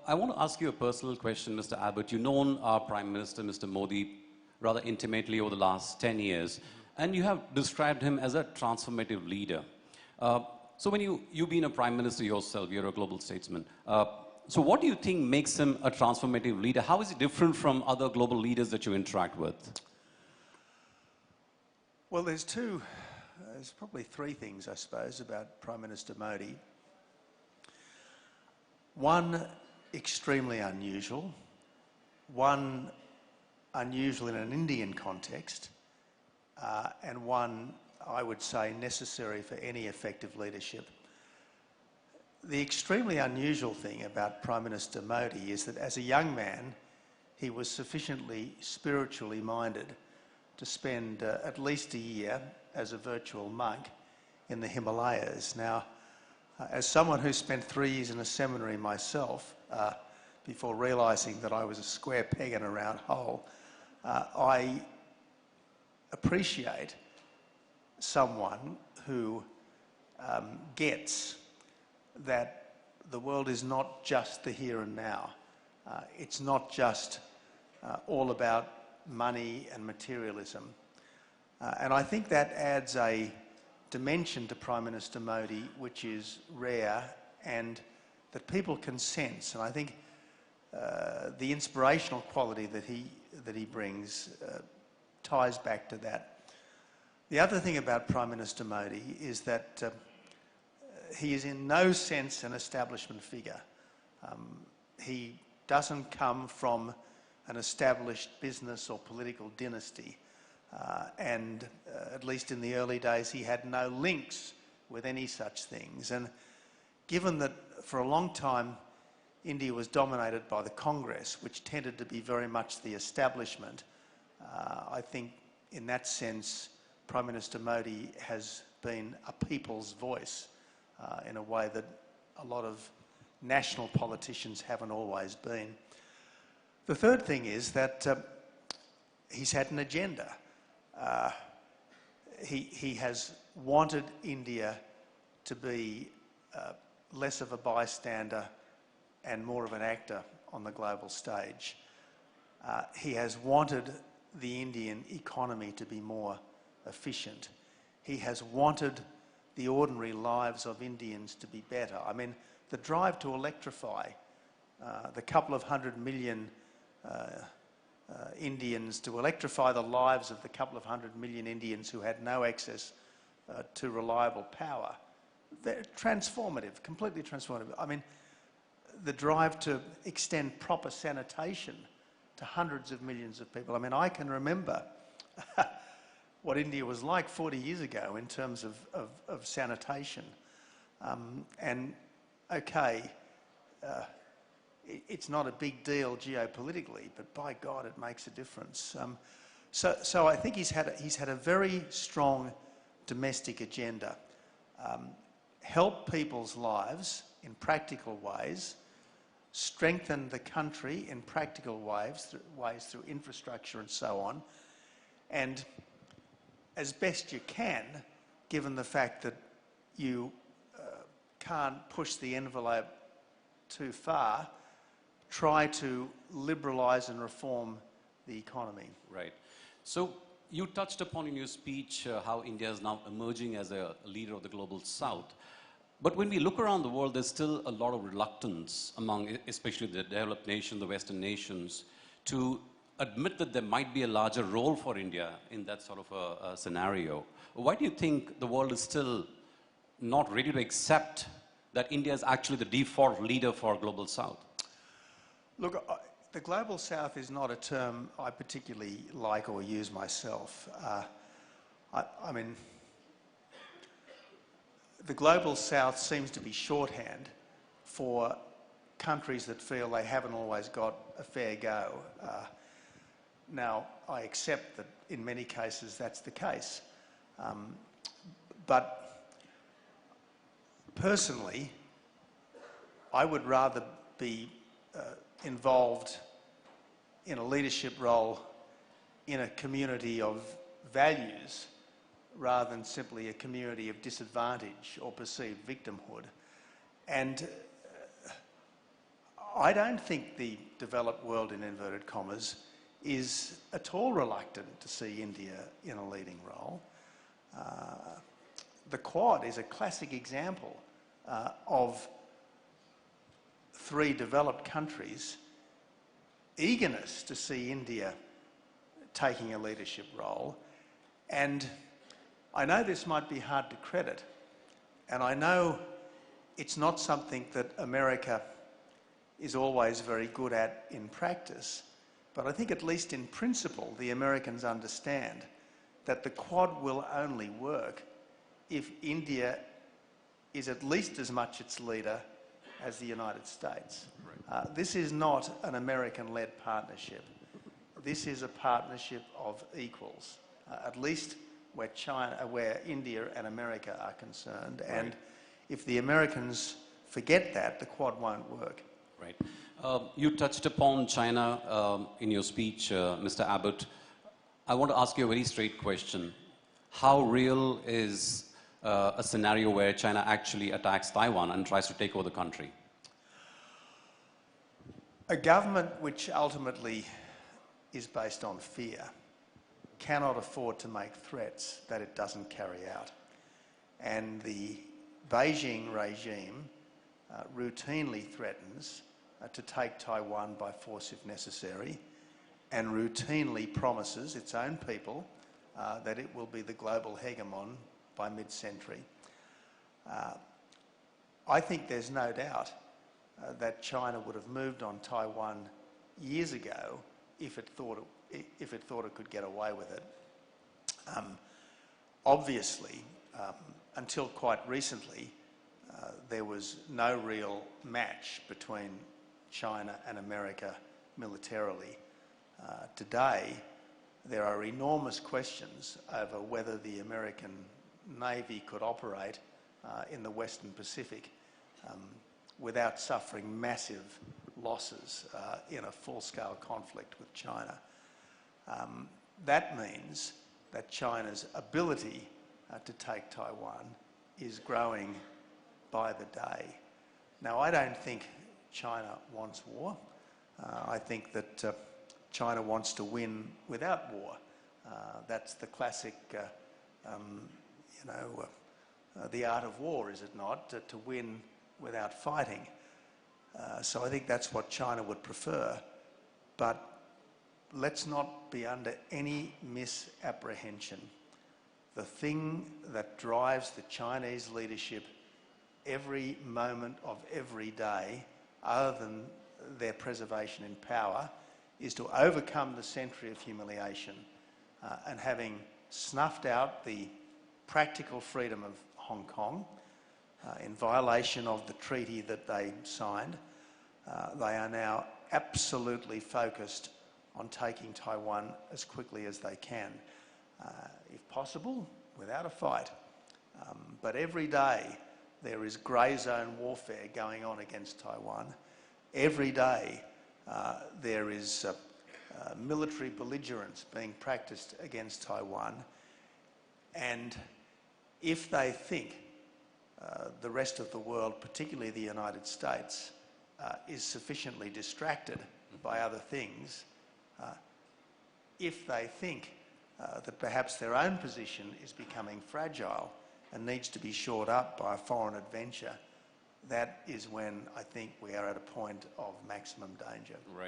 I want to ask you a personal question, Mr. Abbott. You've known our Prime Minister, Mr. Modi, rather intimately over the last 10 years, and you have described him as a transformative leader. So when you've been a Prime Minister yourself, you're a global statesman. So what do you think makes him a transformative leader? How is he different from other global leaders that you interact with? Well, there's probably three things, I suppose, about Prime Minister Modi. One, extremely unusual. One, unusual in an Indian context. And one, I would say, necessary for any effective leadership. The extremely unusual thing about Prime Minister Modi is that as a young man, he was sufficiently spiritually minded to spend at least a year as a virtual monk in the Himalayas. Now, as someone who spent 3 years in a seminary myself, before realising that I was a square peg in a round hole, I appreciate someone who gets that the world is not just the here and now. It's not just all about money and materialism. And I think that adds a dimension to Prime Minister Modi which is rare and that people can sense. And I think the inspirational quality that he brings ties back to that. The other thing about Prime Minister Modi is that he is in no sense an establishment figure. He doesn't come from an established business or political dynasty. And at least in the early days, he had no links with any such things. And given that for a long time, India was dominated by the Congress, which tended to be very much the establishment, I think in that sense, Prime Minister Modi has been a people's voice in a way that a lot of national politicians haven't always been. The third thing is that he's had an agenda. He has wanted India to be less of a bystander and more of an actor on the global stage. He has wanted the Indian economy to be more efficient. He has wanted the ordinary lives of Indians to be better. I mean, the drive to electrify the couple of 100 million Indians, to electrify the lives of the couple of 100 million Indians who had no access to reliable power. They're transformative, completely transformative. I mean, the drive to extend proper sanitation to hundreds of millions of people. I mean, I can remember what India was like 40 years ago in terms of sanitation. And okay, it's not a big deal geopolitically, but by God, it makes a difference. So I think he's had a very strong domestic agenda. Help people's lives in practical ways, strengthen the country in practical ways through infrastructure and so on, and as best you can, given the fact that you can't push the envelope too far, try to liberalise and reform the economy. Right. So you touched upon in your speech how India is now emerging as a leader of the global south. But when we look around the world, there's still a lot of reluctance among, especially the developed nations, the Western nations, to admit that there might be a larger role for India in that sort of a scenario. Why do you think the world is still not ready to accept that India is actually the default leader for global south? Look, the global south is not a term I particularly like or use myself. I mean, the global south seems to be shorthand for countries that feel they haven't always got a fair go. Now, I accept that in many cases that's the case. But personally, I would rather be involved in a leadership role in a community of values rather than simply a community of disadvantage or perceived victimhood. And I don't think the developed world, in inverted commas, is at all reluctant to see India in a leading role. The Quad is a classic example of three developed countries' eagerness to see India taking a leadership role. And I know this might be hard to credit, and I know it's not something that America is always very good at in practice, but I think at least in principle the Americans understand that the Quad will only work if India is at least as much its leader as the United States. Right. This is not an American-led partnership. This is a partnership of equals, at least where India and America are concerned. Right. And if the Americans forget that, the Quad won't work. Right. You touched upon China in your speech, Mr. Abbott. I want to ask you a very straight question. How real is a scenario where China actually attacks Taiwan and tries to take over the country? A government which ultimately is based on fear cannot afford to make threats that it doesn't carry out. And the Beijing regime routinely threatens to take Taiwan by force if necessary, and routinely promises its own people that it will be the global hegemon by mid-century. I think there's no doubt that China would have moved on Taiwan years ago if it thought it could get away with it. Obviously, until quite recently, there was no real match between China and America militarily. Today, there are enormous questions over whether the American Navy could operate in the Western Pacific without suffering massive losses in a full-scale conflict with China. That means that China's ability to take Taiwan is growing by the day. Now, I don't think China wants war. I think that China wants to win without war. That's the classic, the art of war, is it not? To win without fighting. So I think that's what China would prefer. But let's not be under any misapprehension. The thing that drives the Chinese leadership every moment of every day, other than their preservation in power, is to overcome the century of humiliation and having snuffed out the practical freedom of Hong Kong in violation of the treaty that they signed, they are now absolutely focused on taking Taiwan as quickly as they can, if possible, without a fight. But every day there is grey zone warfare going on against Taiwan. Every day there is military belligerence being practiced against Taiwan. And if they think the rest of the world, particularly the United States, is sufficiently distracted by other things, if they think that perhaps their own position is becoming fragile and needs to be shored up by a foreign adventure, that is when I think we are at a point of maximum danger. Right.